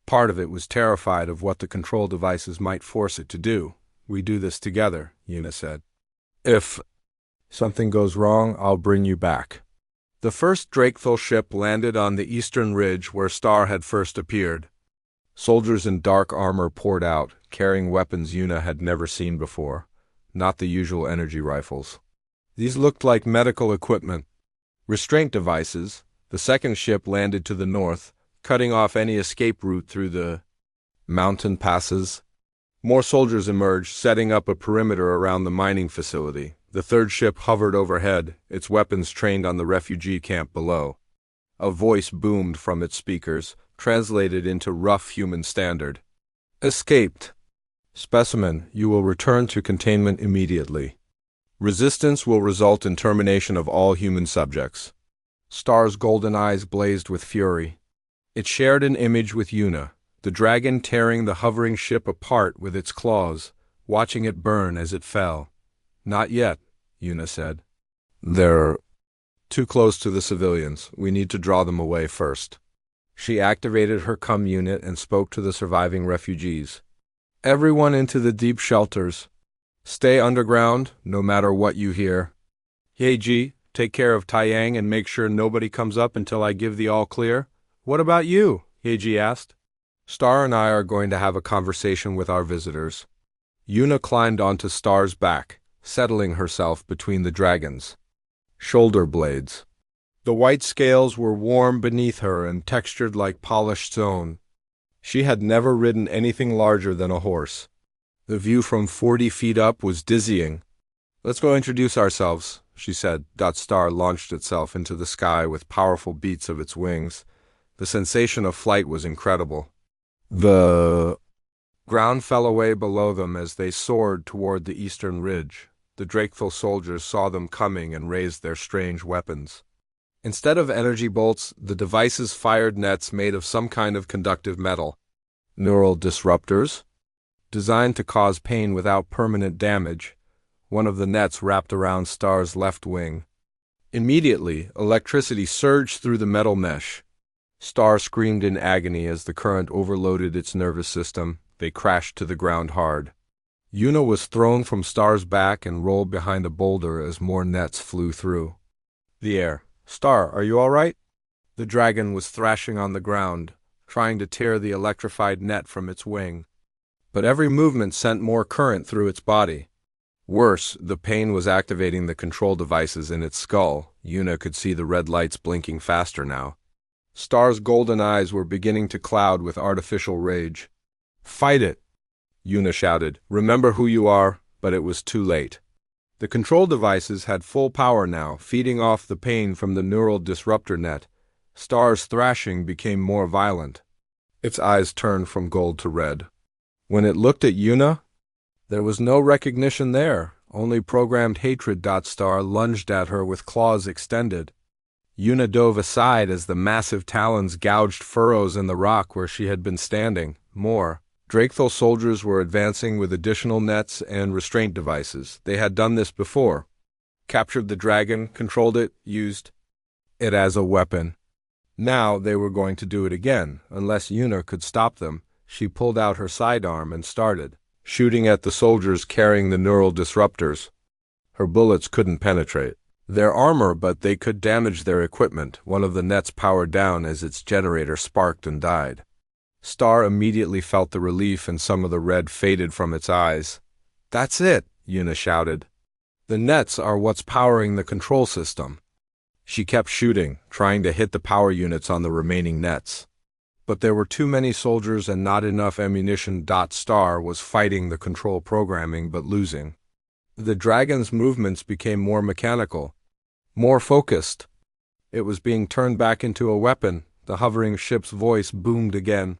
Part of it was terrified of what the control devices might force it to do. "We do this together," Yuna said. "If something goes wrong, I'll bring you back." The first Drakethel ship landed on the eastern ridge where Star had first appeared. Soldiers in dark armor poured out, carrying weapons Yuna had never seen before, not the usual energy rifles. These looked like medical equipment. Restraint devices. The second ship landed to the north, cutting off any escape route through the mountain passes. More soldiers emerged, setting up a perimeter around the mining facility. The third ship hovered overhead, its weapons trained on the refugee camp below. A voice boomed from its speakers, translated into rough human standard. "Escaped. Specimen, you will return to containment immediately. Resistance will result in termination of all human subjects." Star's golden eyes blazed with fury. It shared an image with Yuna, the dragon tearing the hovering ship apart with its claws, watching it burn as it fell. "Not yet," Yuna said. "They're too close to the civilians. We need to draw them away first." She activated her comm unit and spoke to the surviving refugees. "Everyone into the deep shelters. Stay underground, no matter what you hear. Yeji, take care of Taiyang and make sure nobody comes up until I give the all clear." "What about you?" Yeji asked. "Star and I are going to have a conversation with our visitors." Yuna climbed onto Star's back, settling herself between the dragon's shoulder blades. The white scales were warm beneath her and textured like polished stone. She had never ridden anything larger than a horse. The view from 40 feet up was dizzying. "Let's go introduce ourselves," she said. Star launched itself into the sky with powerful beats of its wings. The sensation of flight was incredible. The ground fell away below them as they soared toward the eastern ridge. The Drakethel soldiers saw them coming and raised their strange weapons. Instead of energy bolts, the devices fired nets made of some kind of conductive metal. Neural disruptors? Designed to cause pain without permanent damage, one of the nets wrapped around Star's left wing. Immediately, electricity surged through the metal mesh. Star screamed in agony as the current overloaded its nervous system. They crashed to the ground hard. Yuna was thrown from Star's back and rolled behind a boulder as more nets flew through the air. "Star, are you all right?" The dragon was thrashing on the ground, trying to tear the electrified net from its wing. But every movement sent more current through its body. Worse, the pain was activating the control devices in its skull. Yuna could see the red lights blinking faster now. Star's golden eyes were beginning to cloud with artificial rage. "Fight it!" Yuna shouted. "Remember who you are," but it was too late. The control devices had full power now, feeding off the pain from the neural disruptor net. Star's thrashing became more violent. Its eyes turned from gold to red. When it looked at Yuna, there was no recognition there, only programmed hatred. Star lunged at her with claws extended. Yuna dove aside as the massive talons gouged furrows in the rock where she had been standing. More. Drakethal soldiers were advancing with additional nets and restraint devices. They had done this before. Captured the dragon, controlled it, used it as a weapon. Now they were going to do it again, unless Yuna could stop them. She pulled out her sidearm and started shooting at the soldiers carrying the neural disruptors. Her bullets couldn't penetrate their armor, but they could damage their equipment. One of the nets powered down as its generator sparked and died. Star immediately felt the relief and some of the red faded from its eyes. "That's it," Yuna shouted. "The nets are what's powering the control system." She kept shooting, trying to hit the power units on the remaining nets. But there were too many soldiers and not enough ammunition. Star was fighting the control programming but losing. The dragon's movements became more mechanical, more focused. It was being turned back into a weapon. The hovering ship's voice boomed again.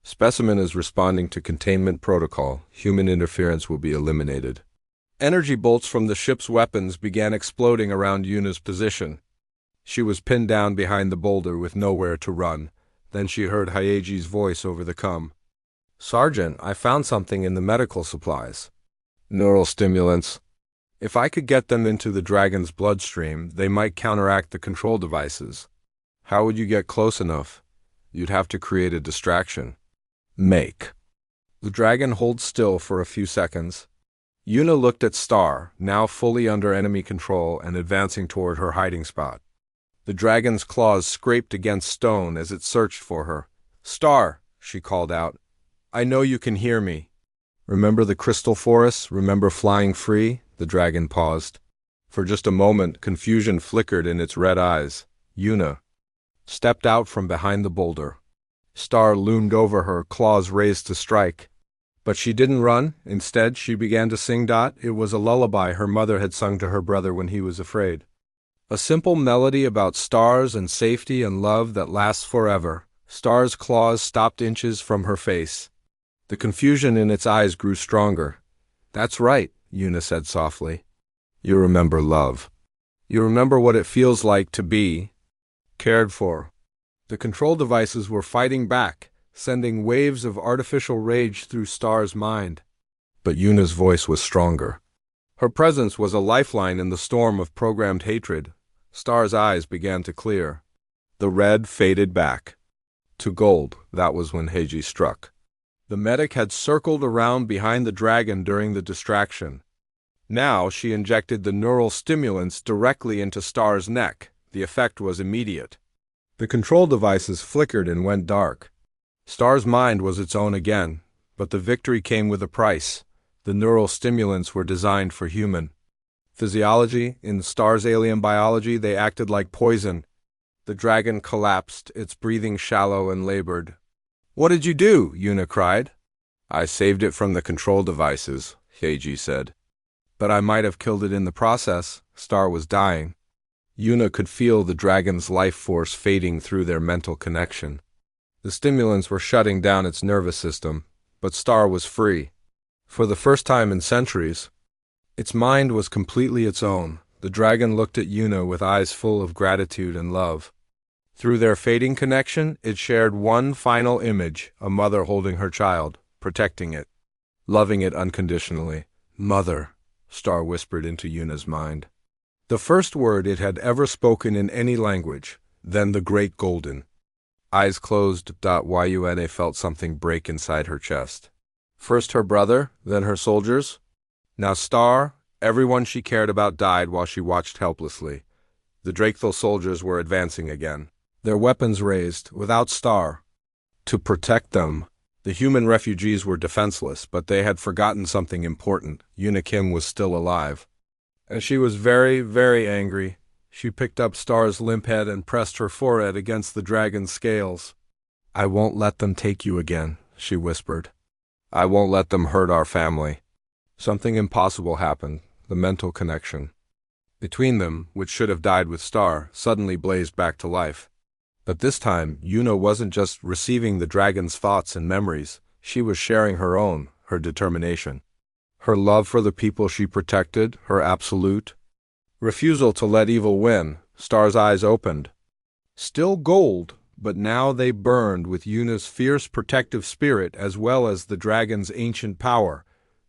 "Specimen is responding to containment protocol. Human interference will be eliminated." Energy bolts from the ship's weapons began exploding around Yuna's position. She was pinned down behind the boulder with nowhere to run. Then she heard Hyeji's voice over the comm. "Sergeant, I found something in the medical supplies. Neural stimulants. If I could get them into the dragon's bloodstream, they might counteract the control devices." "How would you get close enough?" "You'd have to create a distraction." "Make." The dragon holds still for a few seconds. Yuna looked at Star, now fully under enemy control and advancing toward her hiding spot. The dragon's claws scraped against stone as it searched for her. "Star," she called out, "I know you can hear me. Remember the crystal forests? Remember flying free?" The dragon paused. For just a moment, confusion flickered in its red eyes. Yuna stepped out from behind the boulder. Star loomed over her, claws raised to strike. But she didn't run. Instead, she began to sing. It was a lullaby her mother had sung to her brother when he was afraid. A simple melody about stars and safety and love that lasts forever. Star's claws stopped inches from her face. The confusion in its eyes grew stronger. "That's right," Yuna said softly. "You remember love. You remember what it feels like to be cared for." The control devices were fighting back, sending waves of artificial rage through Star's mind. But Yuna's voice was stronger. Her presence was a lifeline in the storm of programmed hatred. Star's eyes began to clear. The red faded back to gold. That was when Heiji struck. The medic had circled around behind the dragon during the distraction. Now she injected the neural stimulants directly into Star's neck. The effect was immediate. The control devices flickered and went dark. Star's mind was its own again, but the victory came with a price. The neural stimulants were designed for human physiology. In Star's alien biology, they acted like poison. The dragon collapsed, its breathing shallow and labored. "What did you do?" Yuna cried. "I saved it from the control devices," Heiji said. "But I might have killed it in the process." Star was dying. Yuna could feel the dragon's life force fading through their mental connection. The stimulants were shutting down its nervous system, but Star was free. For the first time in centuries, its mind was completely its own. The dragon looked at Yuna with eyes full of gratitude and love. Through their fading connection, it shared one final image, a mother holding her child, protecting it, loving it unconditionally. "Mother," Star whispered into Yuna's mind. The first word it had ever spoken in any language, then the Great Golden. Eyes closed. Yuna felt something break inside her chest. First her brother, then her soldiers. Now Star, everyone she cared about died while she watched helplessly. The Drakethal soldiers were advancing again, their weapons raised, without Star to protect them. The human refugees were defenseless, but they had forgotten something important. Yuna Kim was still alive. And she was very, very angry. She picked up Star's limp head and pressed her forehead against the dragon's scales. "I won't let them take you again," she whispered. "I won't let them hurt our family." Something impossible happened. the mental connection between them, which should have died with Star, suddenly blazed back to life. But this time, Yuna wasn't just receiving the dragon's thoughts and memories, she was sharing her own, her determination. Her love for the people she protected, her absolute refusal to let evil win. Star's eyes opened. Still gold, but now they burned with Yuna's fierce protective spirit as well as the dragon's ancient power.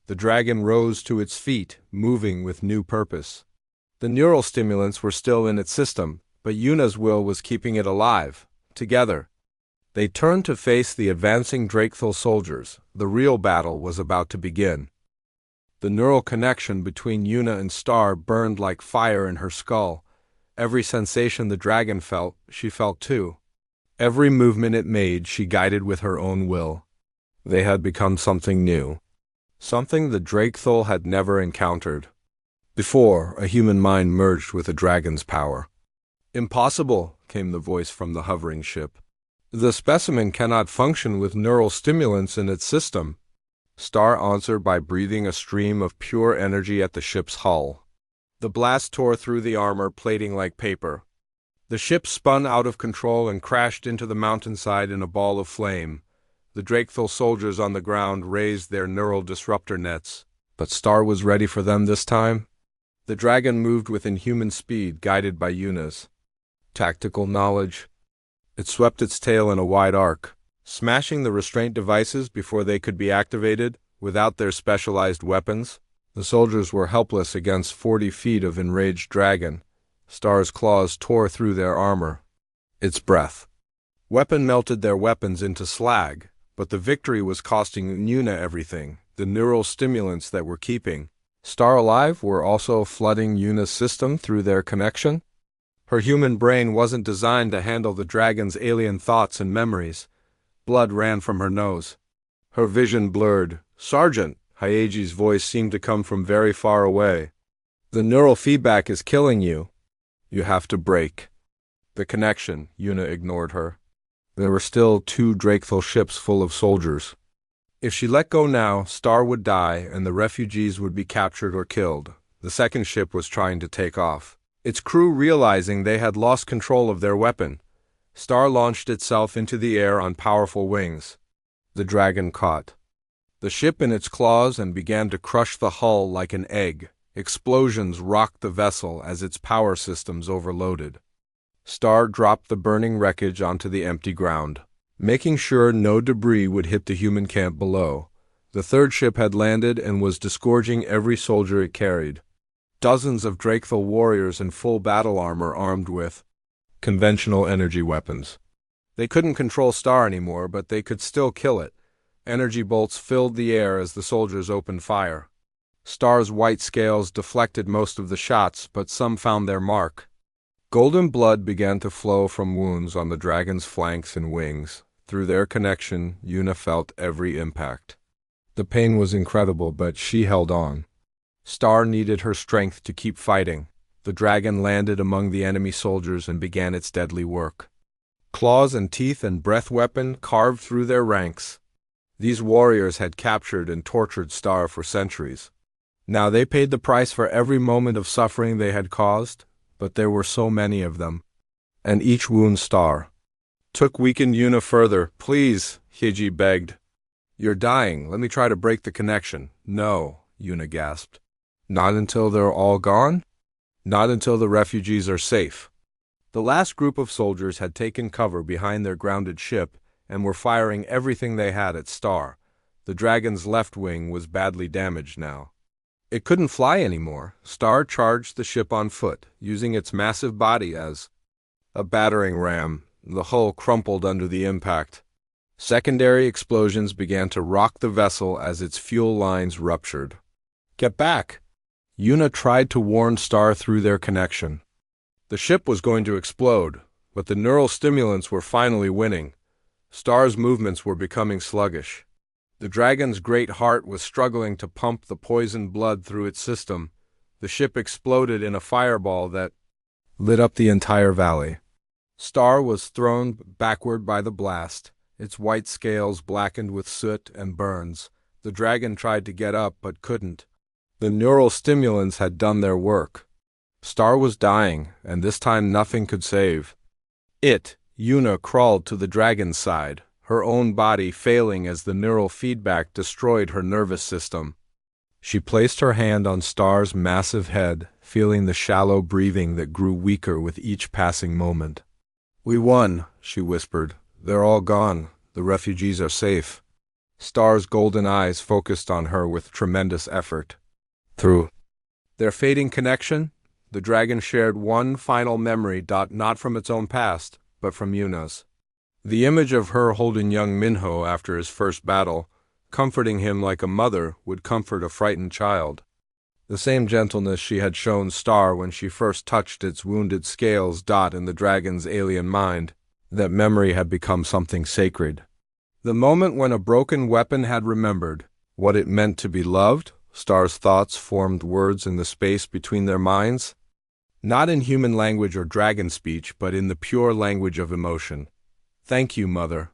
The dragon rose to its feet, moving with new purpose. The neural stimulants were still in its system, but Yuna's will was keeping it alive. Together, they turned to face the advancing Drakethil soldiers. The real battle was about to begin. The neural connection between Yuna and Star burned like fire in her skull. Every sensation the dragon felt, she felt too. Every movement it made, she guided with her own will. They had become something new. Something the Drakethil had never encountered before. A human mind merged with a dragon's power. "Impossible," came the voice from the hovering ship. "The specimen cannot function with neural stimulants in its system." Star answered by breathing a stream of pure energy at the ship's hull. The blast tore through the armor plating like paper. The ship spun out of control and crashed into the mountainside in a ball of flame. The Drakethil soldiers on the ground raised their neural disruptor nets. But Star was ready for them this time. The dragon moved with inhuman speed, guided by Yuna's tactical knowledge. It swept its tail in a wide arc, smashing the restraint devices before they could be activated. Without their specialized weapons, the soldiers were helpless against 40 feet of enraged dragon. Star's claws tore through their armor. Its breath weapon melted their weapons into slag, but the victory was costing Yuna everything. The neural stimulants that were keeping Star alive were also flooding Yuna's system through their connection. Her human brain wasn't designed to handle the dragon's alien thoughts and memories. Blood ran from her nose. Her vision blurred. "Sergeant!" Hyeji's voice seemed to come from very far away. "The neural feedback is killing you. You have to break the connection." Yuna ignored her. There were still 2 Drakethil ships full of soldiers. If she let go now, Star would die and the refugees would be captured or killed. The second ship was trying to take off, its crew realizing they had lost control of their weapon. Star launched itself into the air on powerful wings. The dragon caught the ship in its claws and began to crush the hull like an egg. Explosions rocked the vessel as its power systems overloaded. Star dropped the burning wreckage onto the empty ground, making sure no debris would hit the human camp below. The third ship had landed and was disgorging every soldier it carried. Dozens of Drakethil warriors in full battle armor armed with conventional energy weapons. They couldn't control Star anymore, but they could still kill it. Energy bolts filled the air as the soldiers opened fire. Star's white scales deflected most of the shots, but some found their mark. Golden blood began to flow from wounds on the dragon's flanks and wings. Through their connection, Yuna felt every impact. The pain was incredible, but she held on. Star needed her strength to keep fighting. The dragon landed among the enemy soldiers and began its deadly work. Claws and teeth and breath weapon carved through their ranks. These warriors had captured and tortured Star for centuries. Now they paid the price for every moment of suffering they had caused, but there were so many of them. And each wound Star took weakened Yuna further. "Please," Hyeji begged. "You're dying. Let me try to break the connection." "No," Yuna gasped. "Not until they're all gone? Not until the refugees are safe." The last group of soldiers had taken cover behind their grounded ship and were firing everything they had at Star. The dragon's left wing was badly damaged now. It couldn't fly anymore. Star charged the ship on foot, using its massive body as a battering ram. The hull crumpled under the impact. Secondary explosions began to rock the vessel as its fuel lines ruptured. "Get back!" Yuna tried to warn Star through their connection. The ship was going to explode, but the neural stimulants were finally winning. Star's movements were becoming sluggish. The dragon's great heart was struggling to pump the poisoned blood through its system. The ship exploded in a fireball that lit up the entire valley. Star was thrown backward by the blast, its white scales blackened with soot and burns. The dragon tried to get up but couldn't. The neural stimulants had done their work. Star was dying, and this time nothing could save it. Yuna crawled to the dragon's side, her own body failing as the neural feedback destroyed her nervous system. She placed her hand on Star's massive head, feeling the shallow breathing that grew weaker with each passing moment. "We won," she whispered. "They're all gone. The refugees are safe." Star's golden eyes focused on her with tremendous effort. Through their fading connection, the dragon shared one final memory, not from its own past, but from Yuna's. The image of her holding young Minho after his first battle, comforting him like a mother would comfort a frightened child. The same gentleness she had shown Star when she first touched its wounded scales in the dragon's alien mind. That memory had become something sacred. The moment when a broken weapon had remembered what it meant to be loved, Star's thoughts formed words in the space between their minds. Not in human language or dragon speech, but in the pure language of emotion. "Thank you, Mother."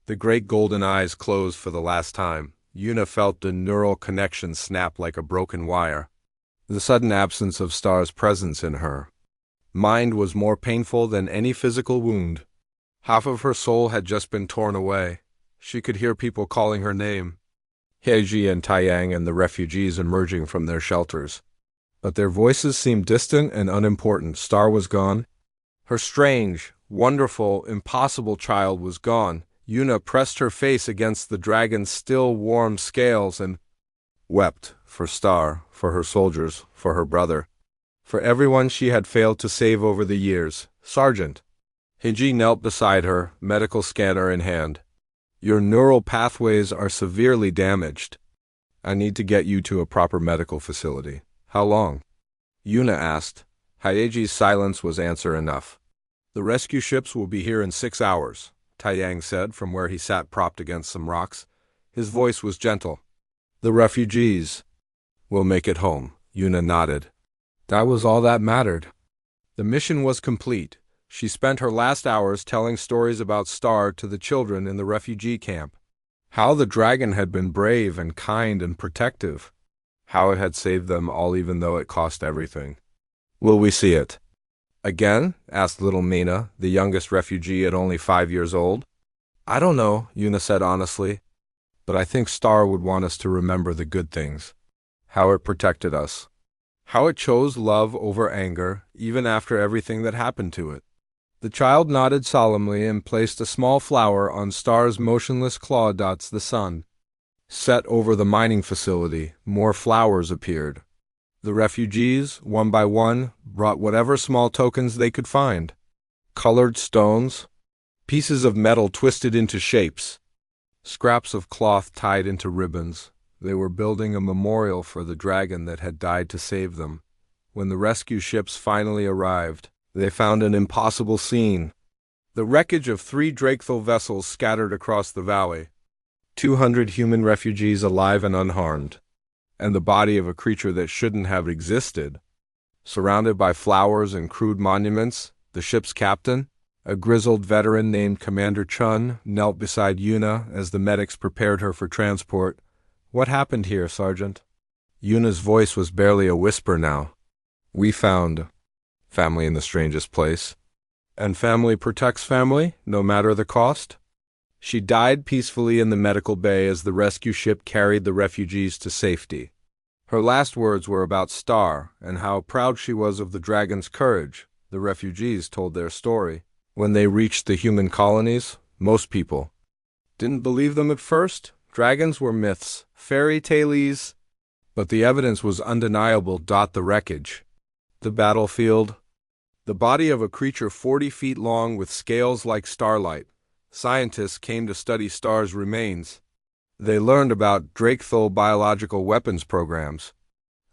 The great golden eyes closed for the last time. Yuna felt the neural connection snap like a broken wire. The sudden absence of Star's presence in her mind was more painful than any physical wound. Half of her soul had just been torn away. She could hear people calling her name. Heiji and Taiyang and the refugees emerging from their shelters. But their voices seemed distant and unimportant. Star was gone. Her strange, wonderful, impossible child was gone. Yuna pressed her face against the dragon's still warm scales and wept for Star, for her soldiers, for her brother, for everyone she had failed to save over the years. "Sergeant." Heiji knelt beside her, medical scanner in hand. "Your neural pathways are severely damaged. I need to get you to a proper medical facility." "How long?" Yuna asked. Heiji's silence was answer enough. "The rescue ships will be here in 6 hours, Taiyang said from where he sat propped against some rocks. His voice was gentle. "The refugees will make it home," Yuna nodded. That was all that mattered. The mission was complete. She spent her last hours telling stories about Star to the children in the refugee camp. How the dragon had been brave and kind and protective. How it had saved them all even though it cost everything. "Will we see it again?" asked little Mina, the youngest refugee at only 5 years old. "I don't know," Yuna said honestly. "But I think Star would want us to remember the good things. How it protected us. How it chose love over anger, even after everything that happened to it." The child nodded solemnly and placed a small flower on Star's motionless claw. The sun set over the mining facility. More flowers appeared. The refugees, one by one, brought whatever small tokens they could find. Colored stones, pieces of metal twisted into shapes, scraps of cloth tied into ribbons. They were building a memorial for the dragon that had died to save them. When the rescue ships finally arrived, they found an impossible scene. The wreckage of 3 Drakethal vessels scattered across the valley. 200 human refugees alive and unharmed. And the body of a creature that shouldn't have existed. Surrounded by flowers and crude monuments, the ship's captain, a grizzled veteran named Commander Chun, knelt beside Yuna as the medics prepared her for transport. "What happened here, Sergeant?" Yuna's voice was barely a whisper now. "We found family in the strangest place. And family protects family, no matter the cost." She died peacefully in the medical bay as the rescue ship carried the refugees to safety. Her last words were about Star and how proud she was of the dragon's courage. The refugees told their story. When they reached the human colonies, most people didn't believe them at first. Dragons were myths, fairy tales, but the evidence was undeniable. The wreckage, the battlefield, the body of a creature 40 feet long with scales like starlight. Scientists came to study Star's remains. They learned about Drakethal biological weapons programs,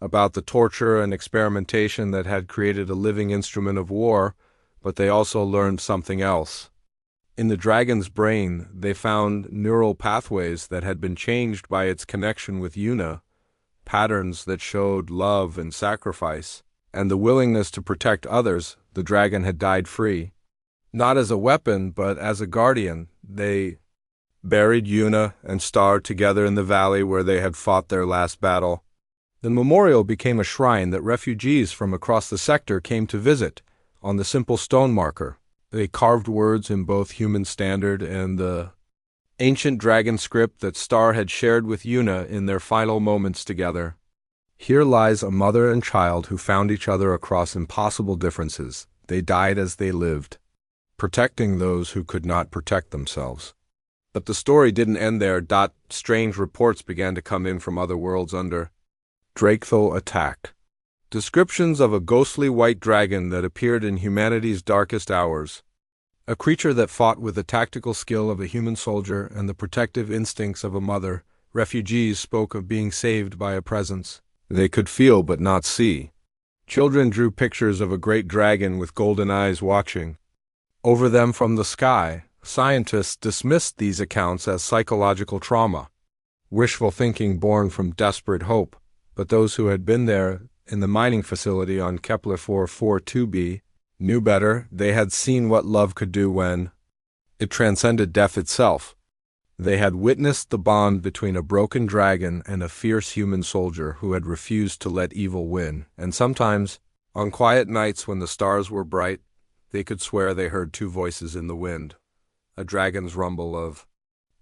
about the torture and experimentation that had created a living instrument of war, but they also learned something else. In the dragon's brain, they found neural pathways that had been changed by its connection with Yuna, patterns that showed love and sacrifice, and the willingness to protect others. The dragon had died free. Not as a weapon, but as a guardian. They buried Yuna and Star together in the valley where they had fought their last battle. The memorial became a shrine that refugees from across the sector came to visit. On the simple stone marker, they carved words in both human standard and the ancient dragon script that Star had shared with Yuna in their final moments together. Here lies a mother and child who found each other across impossible differences. They died as they lived, protecting those who could not protect themselves. But the story didn't end there. Strange reports began to come in from other worlds under Drakethel attack. Descriptions of a ghostly white dragon that appeared in humanity's darkest hours. A creature that fought with the tactical skill of a human soldier and the protective instincts of a mother. Refugees spoke of being saved by a presence they could feel but not see. Children drew pictures of a great dragon with golden eyes watching over them from the sky. Scientists dismissed these accounts as psychological trauma, wishful thinking born from desperate hope, but those who had been there in the mining facility on Kepler 442b knew better. They had seen what love could do when it transcended death itself. They had witnessed the bond between a broken dragon and a fierce human soldier who had refused to let evil win, and sometimes, on quiet nights when the stars were bright, they could swear they heard two voices in the wind, a dragon's rumble of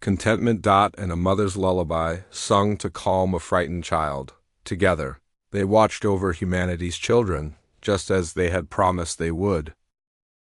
contentment and a mother's lullaby sung to calm a frightened child. Together, they watched over humanity's children, just as they had promised they would.